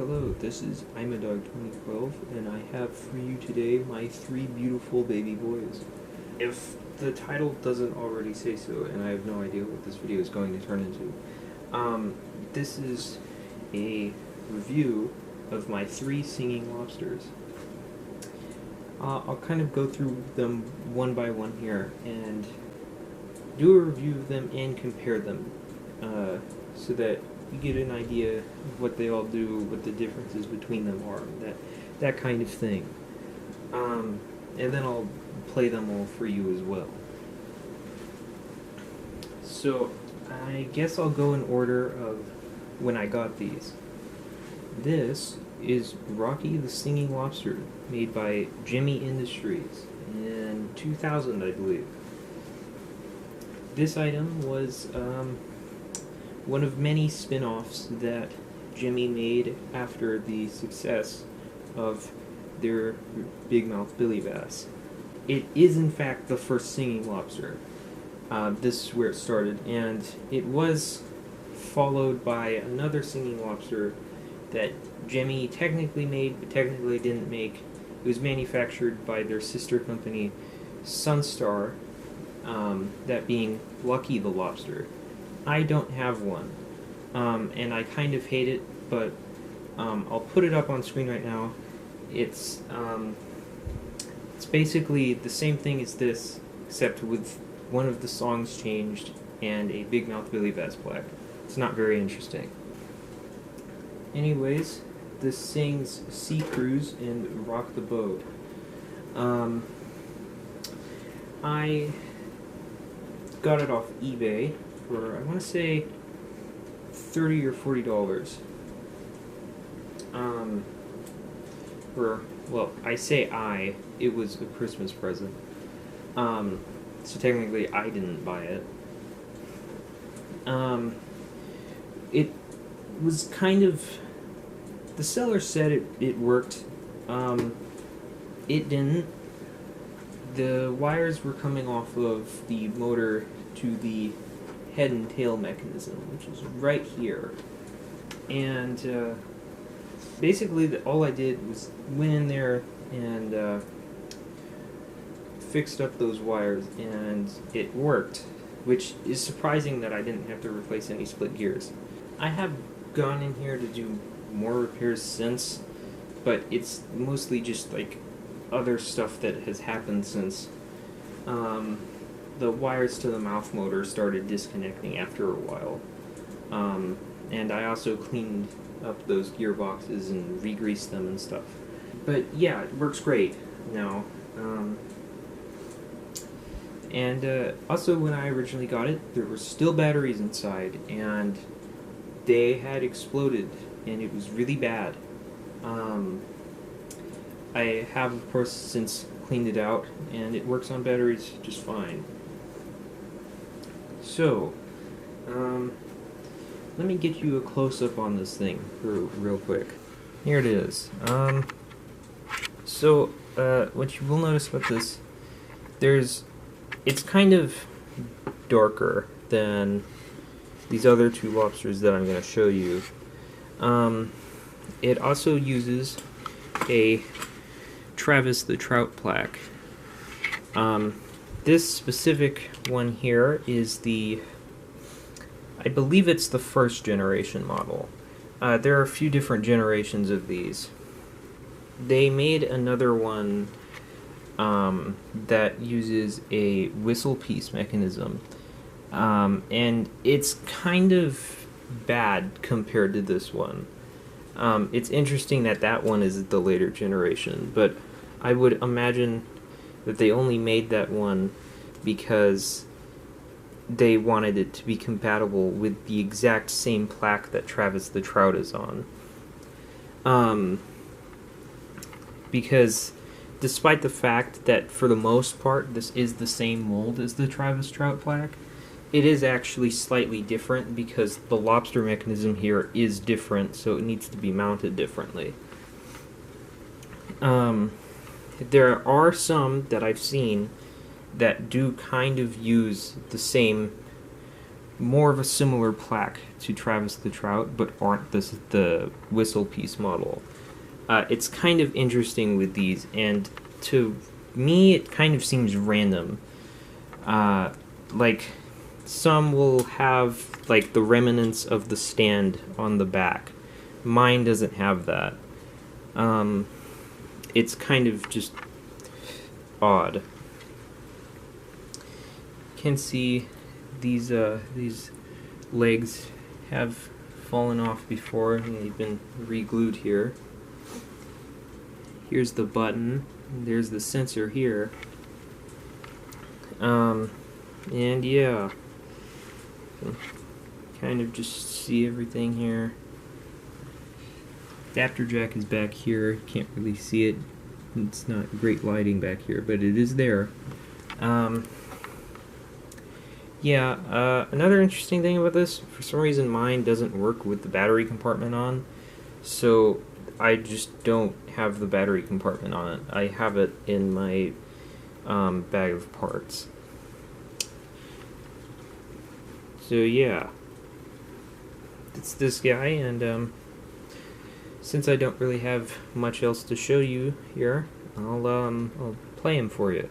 Hello, this is I'm a Dog 2012, and I have for you today my three beautiful baby boys. If the title doesn't already say so, and I have no idea what this video is going to turn into, this is a review of my three singing lobsters. I'll kind of go through them one by one here and do a review of them and compare them so that you get an idea of what they all do, what the differences between them are, that kind of thing. And then I'll play them all for you as well. So I guess I'll go in order of when I got these. This is Rocky the Singing Lobster, made by Jimmy Industries in 2000, I believe. This item was one of many spin-offs that Jimmy made after the success of their Big Mouth Billy Bass. It is in fact the first singing lobster. This is where it started, and it was followed by another singing lobster that Jimmy technically made but technically didn't make. It was manufactured by their sister company Sunstar, that being Lucky the Lobster. I don't have one, and I kind of hate it, but I'll put it up on screen right now. It's basically the same thing as this, except with one of the songs changed and a Big Mouth Billy Bass plaque. It's not very interesting. Anyways, this sings Sea Cruise and Rock the Boat. I got it off eBay for, I want to say, $30 or $40. Well, I say it was a Christmas present. So technically I didn't buy it. It was kind of, the seller said it worked. It didn't. The wires were coming off of the motor to the head and tail mechanism, which is right here. And basically all I did was went in there and fixed up those wires, and it worked, which is surprising that I didn't have to replace any split gears. I have gone in here to do more repairs since, but it's mostly just like other stuff that has happened since. The wires to the mouth motor started disconnecting after a while, and I also cleaned up those gearboxes and re-greased them and stuff. But yeah, it works great now. And also, when I originally got it, there were still batteries inside, and they had exploded, and it was really bad. I have, of course, since cleaned it out, and it works on batteries just fine. So, let me get you a close-up on this thing real quick. Here it is. So, what you will notice about this, it's kind of darker than these other two lobsters that I'm going to show you. It also uses a Travis the Trout plaque. This specific one here is I believe it's the first generation model. There are a few different generations of these. They made another one that uses a whistle piece mechanism, and it's kind of bad compared to this one. It's interesting that one is the later generation, but I would imagine that they only made that one because they wanted it to be compatible with the exact same plaque that Travis the Trout is on. Because despite the fact that for the most part this is the same mold as the Travis Trout plaque, it is actually slightly different because the lobster mechanism here is different, so it needs to be mounted differently. There are some that I've seen that do kind of use the same more of a similar plaque to Travis the Trout, but aren't the whistle piece model. It's kind of interesting with these, and to me, it kind of seems random. Like, some will have, like, the remnants of the stand on the back. Mine doesn't have that. It's kind of just odd. You can see these legs have fallen off before, and they've been re-glued here. Here's the button. There's the sensor here. And yeah, kind of just see everything here. Adapter jack is back here. Can't really see it. It's not great lighting back here, but it is there. Another interesting thing about this, for some reason mine doesn't work with the battery compartment on, so I just don't have the battery compartment on it. I have it in my bag of parts. So yeah, it's this guy, and since I don't really have much else to show you here, I'll play him for you.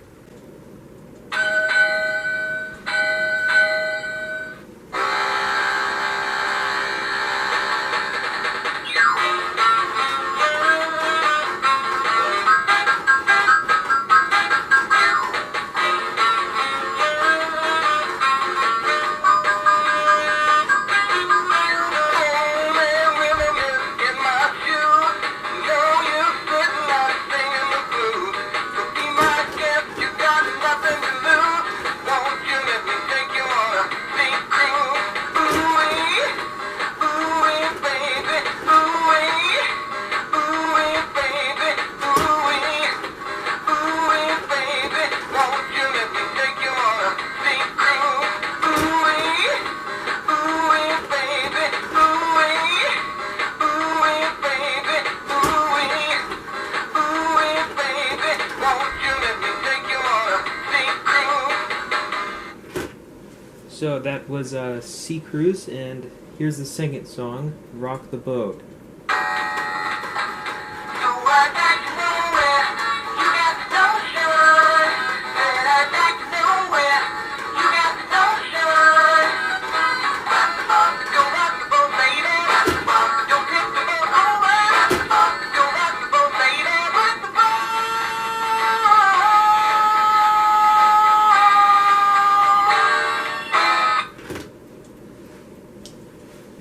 So that was Sea Cruise, and here's the second song, Rock the Boat.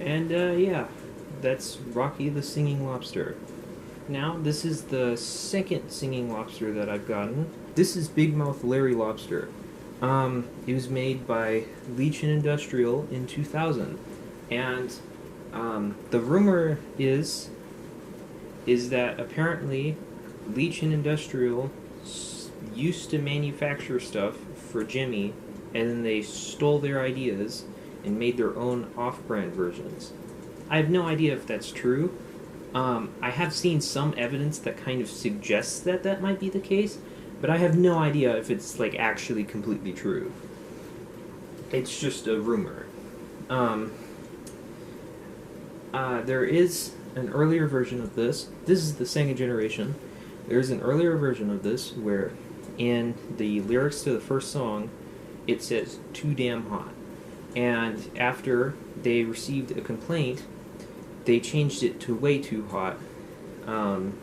And yeah, that's Rocky the Singing Lobster. Now, this is the second singing lobster that I've gotten. This is Big Mouth Larry Lobster. It was made by Leach and Industrial in 2000. And the rumor is that apparently Leach and Industrial used to manufacture stuff for Jimmy, and then they stole their ideas and made their own off-brand versions. I have no idea if that's true. I have seen some evidence that kind of suggests that that might be the case, but I have no idea if it's like actually completely true. It's just a rumor. There is an earlier version of this. This is the second generation. There's an earlier version of this where in the lyrics to the first song it says "too damn hot." And after they received a complaint, they changed it to "way too hot." And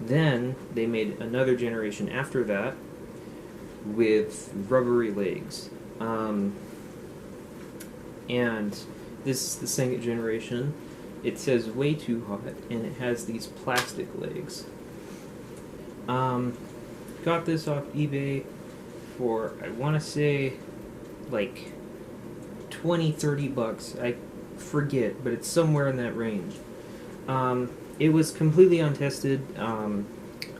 then they made another generation after that with rubbery legs. And this is the second generation. It says "way too hot," and it has these plastic legs. Got this off eBay for, I want to say, like $20-30. I forget, but it's somewhere in that range. It was completely untested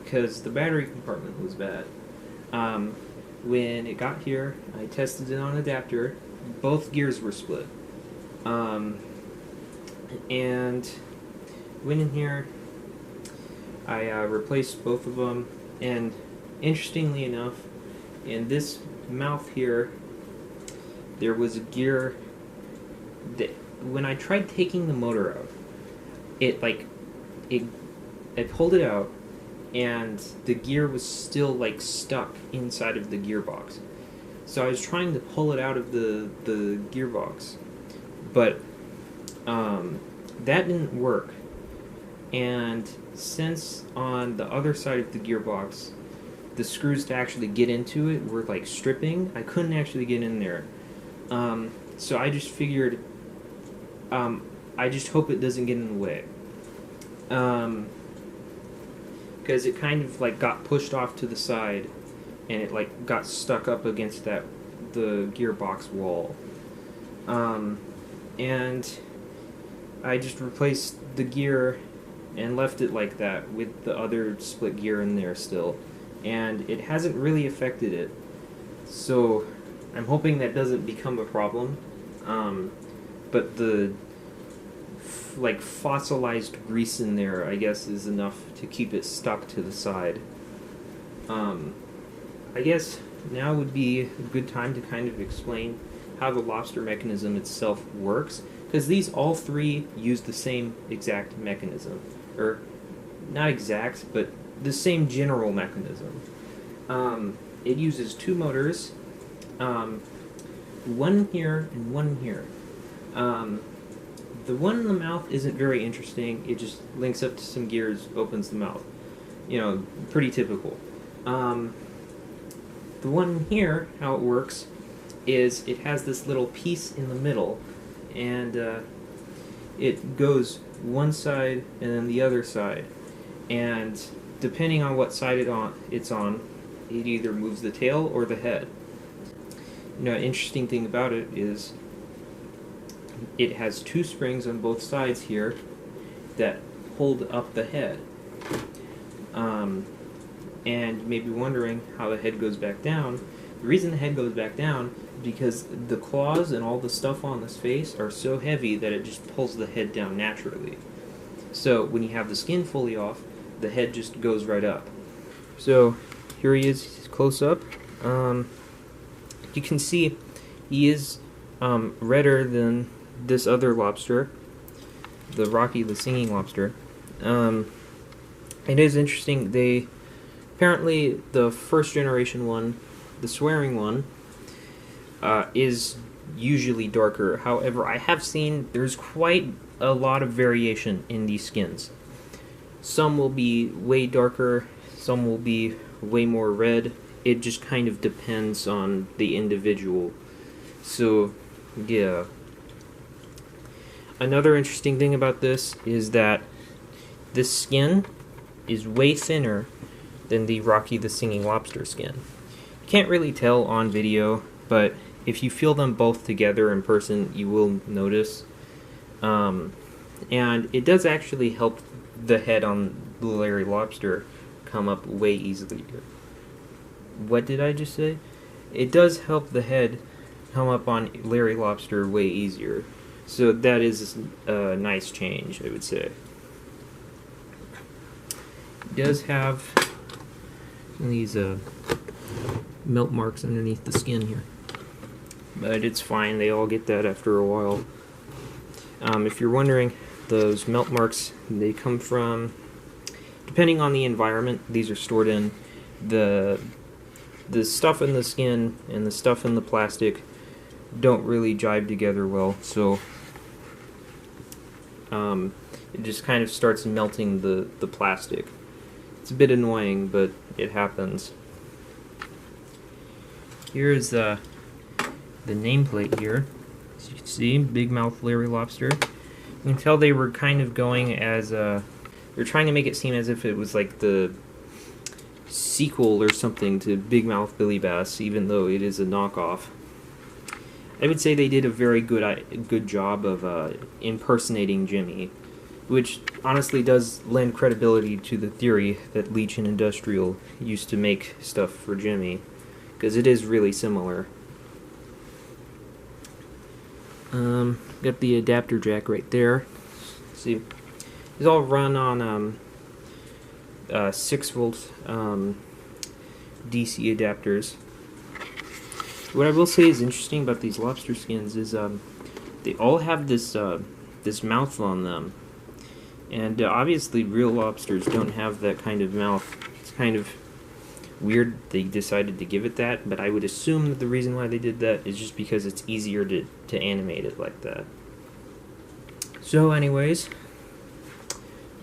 because the battery compartment was bad. When it got here, I tested it on adapter. Both gears were split. And went in here, I replaced both of them, and interestingly enough, in this mouth here, there was a gear that when I tried taking the motor out, it I pulled it out, and the gear was still like stuck inside of the gearbox. So I was trying to pull it out of the gearbox, but that didn't work. And since on the other side of the gearbox, the screws to actually get into it were like stripping, I couldn't actually get in there. So I just figured, I just hope it doesn't get in the way. Because it kind of like got pushed off to the side, and it like got stuck up against the gearbox wall. And I just replaced the gear and left it like that with the other split gear in there still, and it hasn't really affected it. So I'm hoping that doesn't become a problem. But the like fossilized grease in there, I guess, is enough to keep it stuck to the side. I guess now would be a good time to kind of explain how the lobster mechanism itself works, because these all three use the same exact mechanism, or not exact, but the same general mechanism. It uses two motors, one here and one here. The one in the mouth isn't very interesting. It just links up to some gears, opens the mouth. You know, pretty typical. The one here, how it works, is it has this little piece in the middle, and it goes one side and then the other side. And depending on what side it's on, it either moves the tail or the head. You know, an interesting thing about it is it has two springs on both sides here that hold up the head. And you may be wondering how the head goes back down. The reason the head goes back down is because the claws and all the stuff on this face are so heavy that it just pulls the head down naturally. So when you have the skin fully off, the head just goes right up. So here he is close up. You can see he is redder than this other lobster, the Rocky the singing lobster. It is interesting, apparently the first generation one, the swearing one, is usually darker. However, I have seen there's quite a lot of variation in these skins. Some will be way darker, some will be way more red. It just kind of depends on the individual. So, yeah. Another interesting thing about this is that this skin is way thinner than the Rocky the Singing Lobster skin. You can't really tell on video, but if you feel them both together in person, you will notice. And it does actually help the head on the Larry Lobster come up way easily. What did I just say? It does help the head come up on Larry Lobster way easier. So that is a nice change, I would say. It does have these melt marks underneath the skin here, but it's fine. They all get that after a while. If you're wondering, those melt marks, they come from, depending on the environment these are stored in, the stuff in the skin and the stuff in the plastic don't really jibe together well, so it just kind of starts melting the plastic. It's a bit annoying, but it happens. Here's the nameplate here. As you can see, Big Mouth Larry Lobster. You can tell they were kind of going as they're trying to make it seem as if it was like the sequel or something to Big Mouth Billy Bass, even though it is a knockoff. I would say they did a very good job of impersonating Jimmy, which honestly does lend credibility to the theory that Leach and Industrial used to make stuff for Jimmy, because it is really similar. Got the adapter jack right there. See, these all run on 6 volt DC adapters. What I will say is interesting about these lobster skins is they all have this this mouth on them, and obviously real lobsters don't have that kind of mouth. It's kind of weird they decided to give it that, but I would assume that the reason why they did that is just because it's easier to animate it like that. So anyways,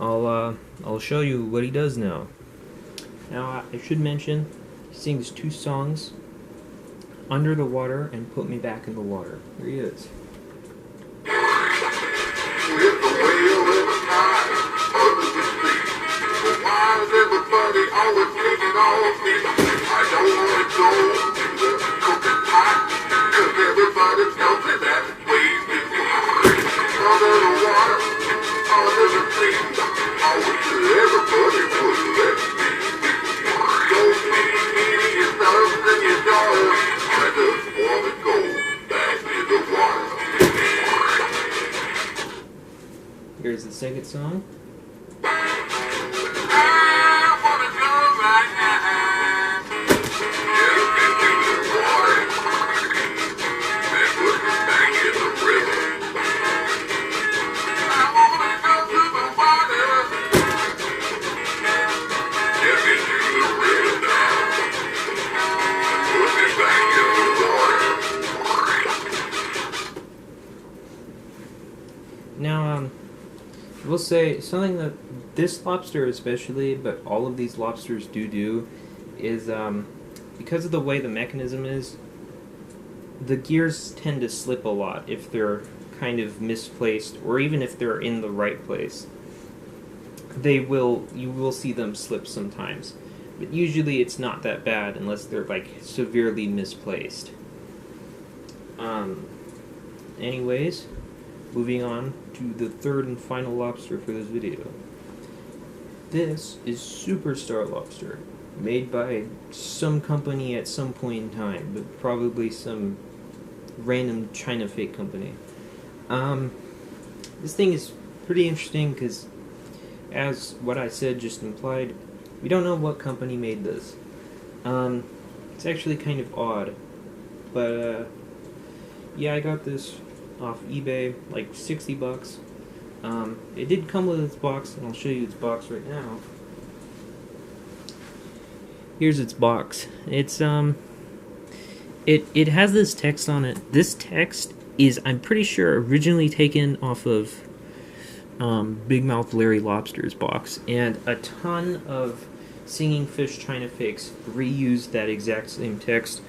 I'll show you what he does now. Now I should mention he sings 2 songs, Under the Water and Put Me Back in the Water. Here he is. Here's the second song. Now, I will say something that this lobster especially, but all of these lobsters do is because of the way the mechanism is, the gears tend to slip a lot if they're kind of misplaced, or even if they're in the right place. You will see them slip sometimes, but usually it's not that bad unless they're like severely misplaced. Anyways, moving on to the third and final lobster for this video. This is Superstar Lobster, made by some company at some point in time, but probably some random China fake company. This thing is pretty interesting because, as what I said just implied, we don't know what company made this. It's actually kind of odd, but yeah, I got this off eBay, like $60. It did come with its box, and I'll show you its box right now. Here's its box. It's it has this text on it. This text is, I'm pretty sure, originally taken off of Big Mouth Larry Lobster's box, and a ton of Singing Fish China fakes reused that exact same text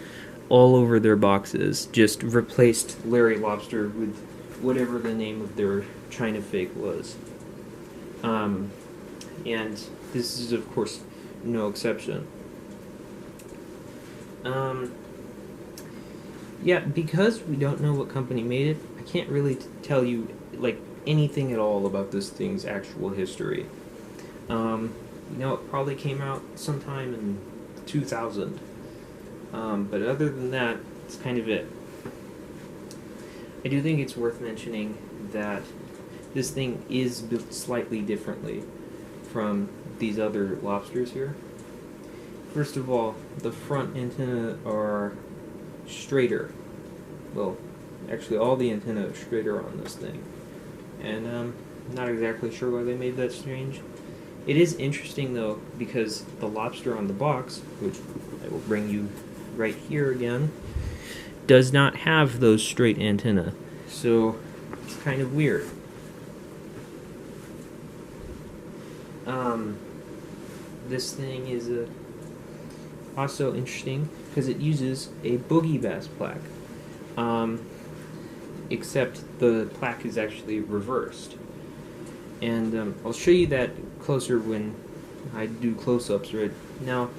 all over their boxes, just replaced Larry Lobster with whatever the name of their China fake was. And this is, of course, no exception. Yeah, because we don't know what company made it, I can't really tell you, like, anything at all about this thing's actual history. You know, it probably came out sometime in 2000. But other than that, it's kind of it. I do think it's worth mentioning that this thing is built slightly differently from these other lobsters here. First of all, the front antennae are straighter. Well, actually all the antennae are straighter on this thing. And I'm not exactly sure why they made that change. It is interesting though, because the lobster on the box, which I will bring you right here again, does not have those straight antennae. So it's kind of weird. This thing is also interesting because it uses a boogie bass plaque. Except the plaque is actually reversed. And I'll show you that closer when I do close-ups right now.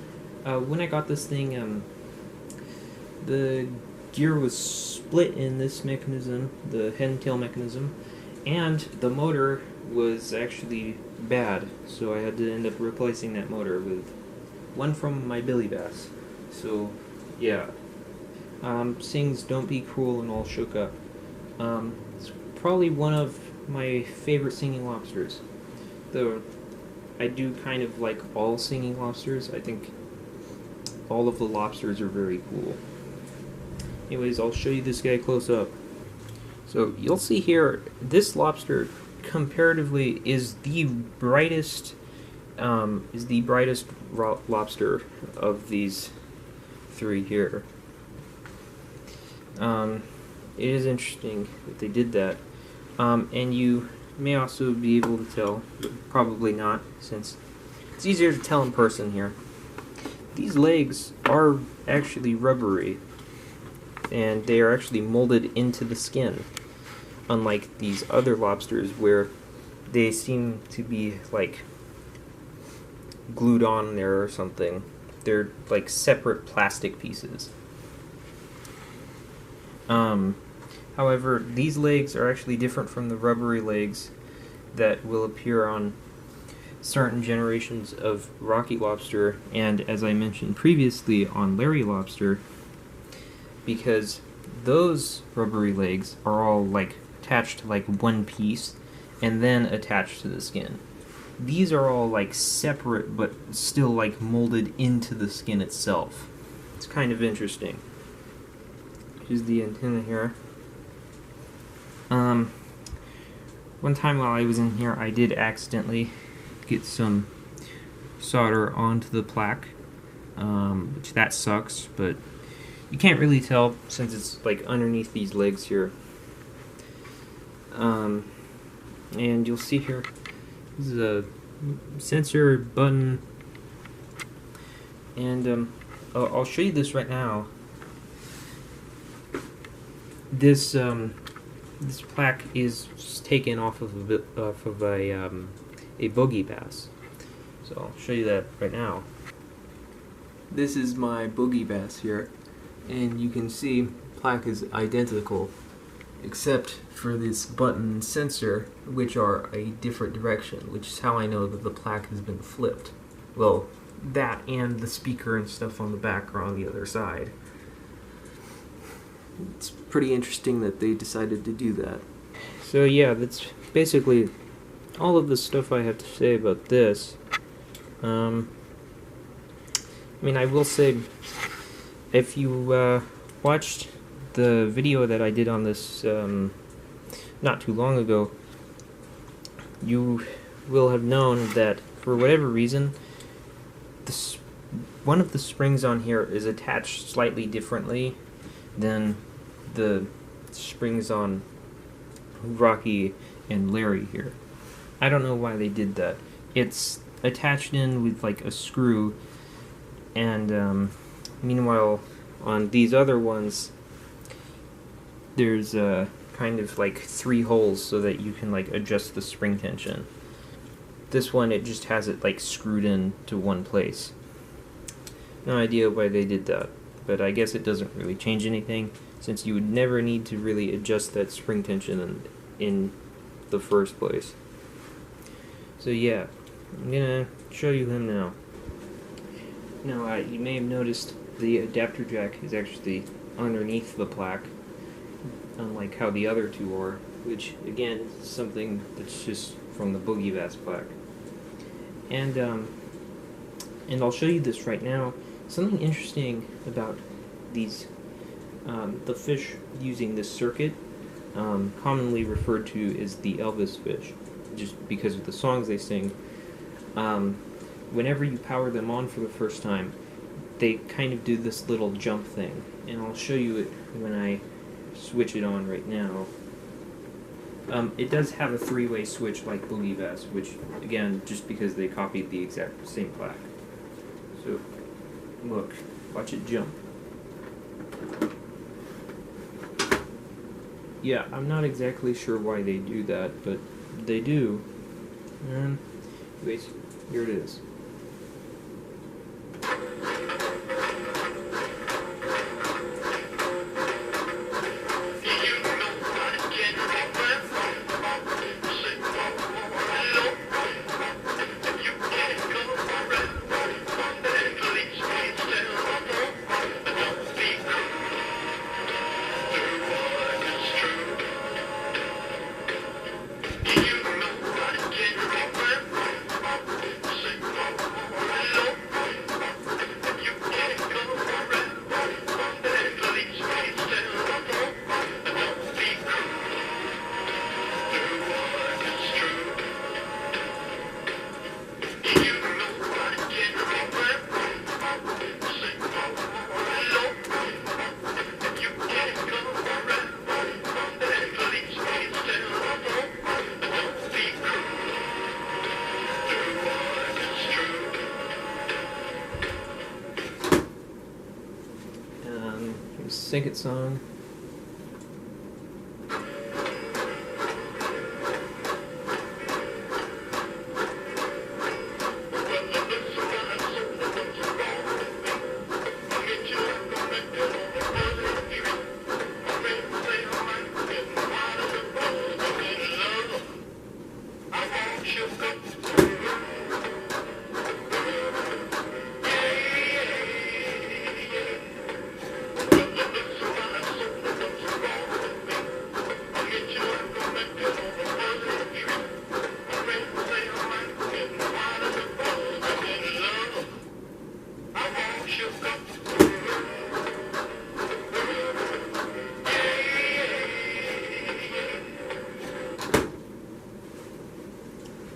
When I got this thing, the gear was split in this mechanism, the head and tail mechanism, and the motor was actually bad, so I had to end up replacing that motor with one from my Billy Bass. So, yeah. Sings Don't Be Cruel and All Shook Up. It's probably one of my favorite singing lobsters. Though I do kind of like all singing lobsters. I think all of the lobsters are very cool. Anyways, I'll show you this guy close up. So you'll see here, this lobster comparatively is the brightest lobster of these three here. It is interesting that they did that, and you may also be able to tell, but probably not, since it's easier to tell in person here. These legs are actually rubbery, and they are actually molded into the skin, unlike these other lobsters where they seem to be like glued on there or something. They're like separate plastic pieces. However, these legs are actually different from the rubbery legs that will appear on certain generations of Rocky lobster, and as I mentioned previously, on Larry lobster, because those rubbery legs are all like attached to like one piece and then attached to the skin. These are all like separate but still like molded into the skin itself. It's kind of interesting. Here's the antenna here. One time while I was in here, I did accidentally get some solder onto the plaque, which that sucks, but you can't really tell since it's like underneath these legs here. And you'll see here, this is a sensor button, and I'll show you this right now. This this plaque is taken off of a boogie bass, so I'll show you that right now. This is my boogie bass here, and you can see plaque is identical, except for this button sensor, which are a different direction, which is how I know that the plaque has been flipped. Well, that and the speaker and stuff on the back are on the other side. It's pretty interesting that they decided to do that. So yeah, that's basically all of the stuff I have to say about this. I mean, I will say, if you watched the video that I did on this not too long ago, you will have known that for whatever reason, one of the springs on here is attached slightly differently than the springs on Rocky and Larry here. I don't know why they did that. It's attached in with like a screw, and meanwhile on these other ones there's kind of like 3 holes so that you can like adjust the spring tension. This one, it just has it like screwed in to one place. No idea why they did that, but I guess it doesn't really change anything, since you would never need to really adjust that spring tension in the first place. So yeah, I'm gonna show you him now. Now, you may have noticed the adapter jack is actually underneath the plaque, unlike how the other two are, which again is something that's just from the Boogie Bass plaque. And I'll show you this right now. Something interesting about these, the fish using this circuit, commonly referred to as the Elvis fish, just because of the songs they sing. Whenever you power them on for the first time, they kind of do this little jump thing, and I'll show you it when I switch it on right now. It does have a 3-way switch like Boogie Bass, which, again, just because they copied the exact same plaque. So, look, watch it jump. Yeah, I'm not exactly sure why they do that, but they do. And, anyways, here it is. Sing It song.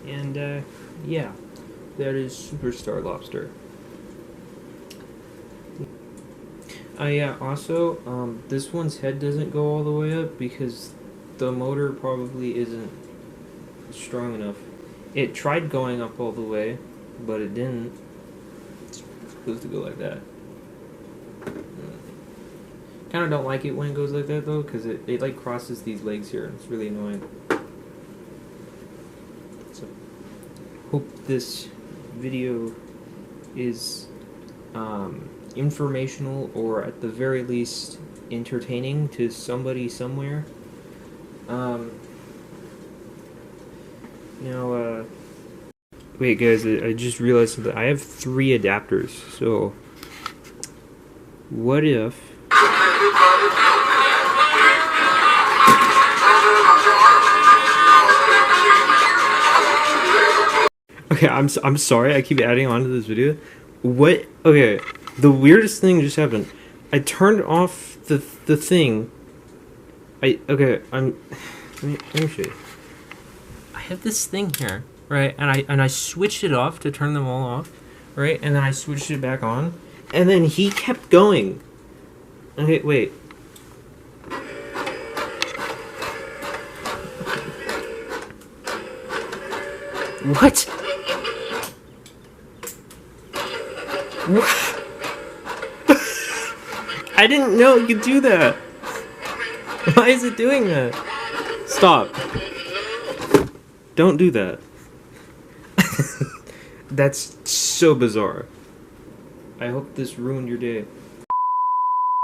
And, yeah, that is Superstar Lobster. Yeah, also, this one's head doesn't go all the way up because the motor probably isn't strong enough. It tried going up all the way, but it didn't. It's supposed to go like that. Kind of don't like it when it goes like that, though, because it like crosses these legs here, and it's really annoying. So, hope this video is informational, or at the very least entertaining to somebody somewhere. Now, wait guys, I just realized that I have 3 adapters, so what if okay, I'm sorry I keep adding on to this video. What? Okay, the weirdest thing just happened. I turned off the thing. Let me show you. I have this thing here, right? And I switched it off to turn them all off, right? And then I switched it back on, and then he kept going. Okay, wait. What? What? I didn't know you could do that. Why is it doing that? Stop. Don't do that. That's so bizarre. I hope this ruined your day.